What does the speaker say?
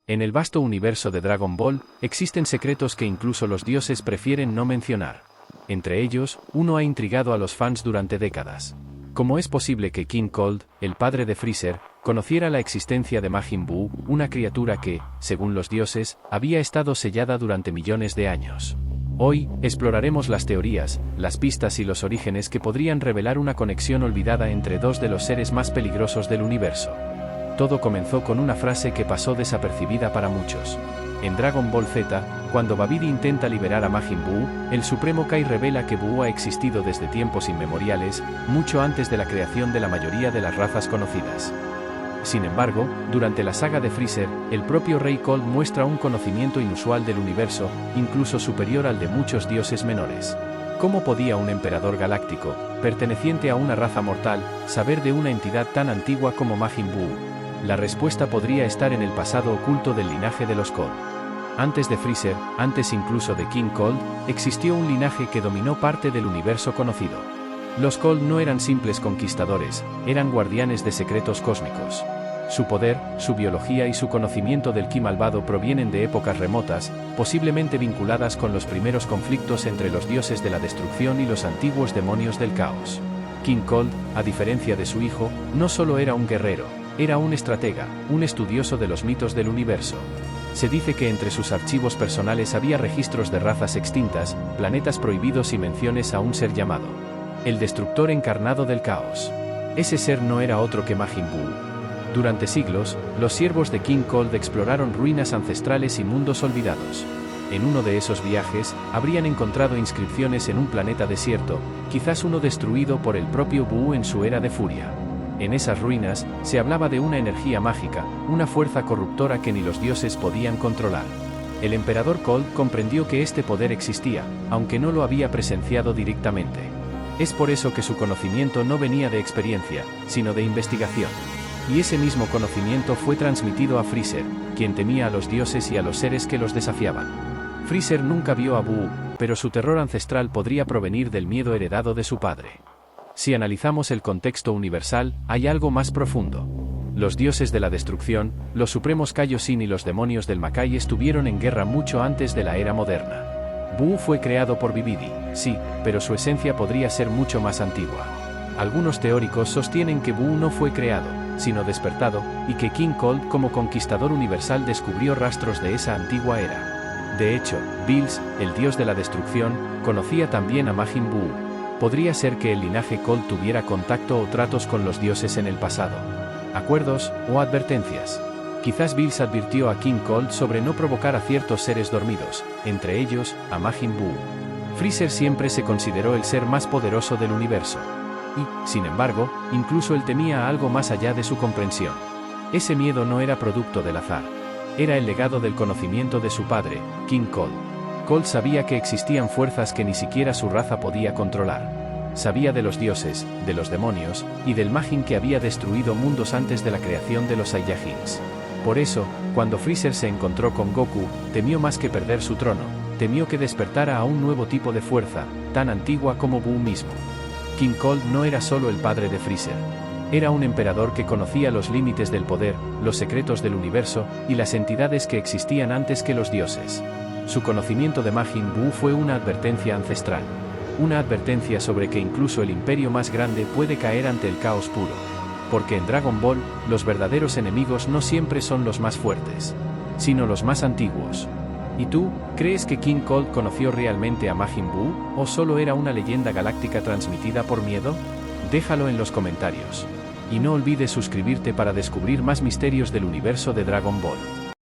En el vasto universo de Dragon Ball, existen secretos que incluso los dioses prefieren no mencionar. Entre ellos, uno ha intrigado a los fans durante décadas. ¿Cómo es posible que King Cold, el padre de Freezer, conociera la existencia de Majin Buu, una criatura que, según los dioses, había estado sellada durante millones de años? Hoy, exploraremos las teorías, las pistas y los orígenes que podrían revelar una conexión olvidada entre dos de los seres más peligrosos del universo. Todo comenzó con una frase que pasó desapercibida para muchos. En Dragon Ball Z, cuando Babidi intenta liberar a Majin Buu, el Supremo Kai revela que Buu ha existido desde tiempos inmemoriales, mucho antes de la creación de la mayoría de las razas conocidas. Sin embargo, durante la saga de Freezer, el propio Rey Cold muestra un conocimiento inusual del universo, incluso superior al de muchos dioses menores. ¿Cómo podía un emperador galáctico, perteneciente a una raza mortal, saber de una entidad tan antigua como Majin Buu? La respuesta podría estar en el pasado oculto del linaje de los Cold. Antes de Freezer, antes incluso de King Cold, existió un linaje que dominó parte del universo conocido. Los Cold no eran simples conquistadores, eran guardianes de secretos cósmicos. Su poder, su biología y su conocimiento del Ki malvado provienen de épocas remotas, posiblemente vinculadas con los primeros conflictos entre los dioses de la destrucción y los antiguos demonios del caos. King Cold, a diferencia de su hijo, no solo era un guerrero, era un estratega, un estudioso de los mitos del universo. Se dice que entre sus archivos personales había registros de razas extintas, planetas prohibidos y menciones a un ser llamado el Destructor encarnado del caos. Ese ser no era otro que Majin Buu. Durante siglos, los siervos de King Cold exploraron ruinas ancestrales y mundos olvidados. En uno de esos viajes, habrían encontrado inscripciones en un planeta desierto, quizás uno destruido por el propio Buu en su era de furia. En esas ruinas, se hablaba de una energía mágica, una fuerza corruptora que ni los dioses podían controlar. El emperador Cold comprendió que este poder existía, aunque no lo había presenciado directamente. Es por eso que su conocimiento no venía de experiencia, sino de investigación. Y ese mismo conocimiento fue transmitido a Freezer, quien temía a los dioses y a los seres que los desafiaban. Freezer nunca vio a Buu, pero su terror ancestral podría provenir del miedo heredado de su padre. Si analizamos el contexto universal, hay algo más profundo. Los dioses de la destrucción, los supremos Kaioshin y los demonios del Makai estuvieron en guerra mucho antes de la era moderna. Buu fue creado por Babidi, sí, pero su esencia podría ser mucho más antigua. Algunos teóricos sostienen que Buu no fue creado, sino despertado, y que King Cold como conquistador universal descubrió rastros de esa antigua era. De hecho, Bills, el dios de la destrucción, conocía también a Majin Buu. Podría ser que el linaje Cold tuviera contacto o tratos con los dioses en el pasado. Acuerdos, o advertencias. Quizás Bills advirtió a King Cold sobre no provocar a ciertos seres dormidos, entre ellos, a Majin Buu. Freezer siempre se consideró el ser más poderoso del universo. Y, sin embargo, incluso él temía algo más allá de su comprensión. Ese miedo no era producto del azar. Era el legado del conocimiento de su padre, King Cold. Cold sabía que existían fuerzas que ni siquiera su raza podía controlar. Sabía de los dioses, de los demonios, y del Majin que había destruido mundos antes de la creación de los Saiyajins. Por eso, cuando Freezer se encontró con Goku, temió más que perder su trono, temió que despertara a un nuevo tipo de fuerza, tan antigua como Buu mismo. King Cold no era solo el padre de Freezer. Era un emperador que conocía los límites del poder, los secretos del universo, y las entidades que existían antes que los dioses. Su conocimiento de Majin Buu fue una advertencia ancestral. Una advertencia sobre que incluso el imperio más grande puede caer ante el caos puro. Porque en Dragon Ball, los verdaderos enemigos no siempre son los más fuertes, sino los más antiguos. ¿Y tú, crees que King Cold conoció realmente a Majin Buu, o solo era una leyenda galáctica transmitida por miedo? Déjalo en los comentarios. Y no olvides suscribirte para descubrir más misterios del universo de Dragon Ball.